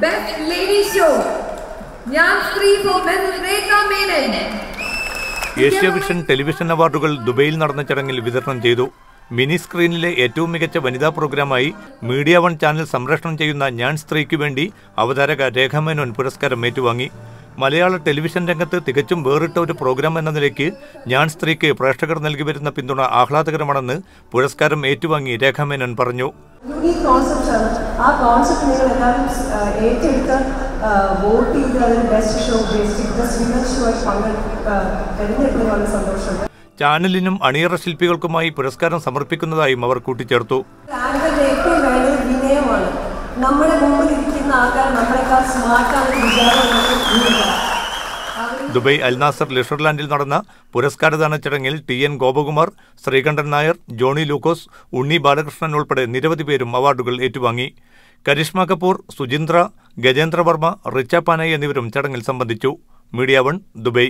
Best Lady Show, Nyan Stree for Mrs. Rekha Menon. Asia vision television അവാർഡുകൾ ദുബൈയിൽ നടന്ന ചടങ്ങിൽ വിതരണം ചെയ്തു. മിനി സ്ക്രീനിലെ ഏറ്റവും മികച്ച വനിതാ പ്രോഗ്രാമായി മീഡിയ വൺ ചാനൽ സംപ്രേഷണം ചെയ്യുന്ന ഞാൻ സ്ത്രീക്ക് വേണ്ടി അവതാരക രേഖ മേനോൻ പുരസ്കാരം ഏറ്റുവാങ്ങി. മലയാള ടെലിവിഷൻ രംഗത്ത് തികച്ചും വേറിട്ട ഒരു പ്രോഗ്രാം എന്ന നിലയ്ക്ക് ഞാൻ സ്ത്രീക്ക് പ്രേക്ഷകർ നൽകി വരുന്ന പിന്തുണ ആഹ്ലാദകരമാണെന്ന് പുരസ്കാരം ഏറ്റുവാങ്ങി രേഖ മേനോൻ പറഞ്ഞു. ചാനലിനും അണിയറ ശില്പികൾക്കുമായി പുരസ്കാരം സമർപ്പിക്കുന്നതായും അവർ കൂട്ടിച്ചേർത്തു. നമ്മുടെ മുമ്പിൽ ഇരിക്കുന്ന ആൾക്കാർ നമ്മളെക്കാൾ സ്മാർട്ടാണ്. ദുബൈ അൽനാസർ ലിഷർലാൻഡിൽ നടന്ന പുരസ്കാരദാന ചടങ്ങിൽ TN ഗോപകുമാർ, ശ്രീകണ്ഠൻ നായർ, ജോണി ലൂക്കോസ്, ഉണ്ണി ബാലകൃഷ്ണൻ ഉൾപ്പെടെ നിരവധി പേരും അവാർഡുകൾ ഏറ്റുവാങ്ങി. കരിഷ്മ കപൂർ, സുജിന്ദ്ര, ഗജേന്ദ്ര വർമ്മ, റിച്ച പാനായി എന്നിവരും ചടങ്ങിൽ സംബന്ധിച്ചു. Media one, Dubai.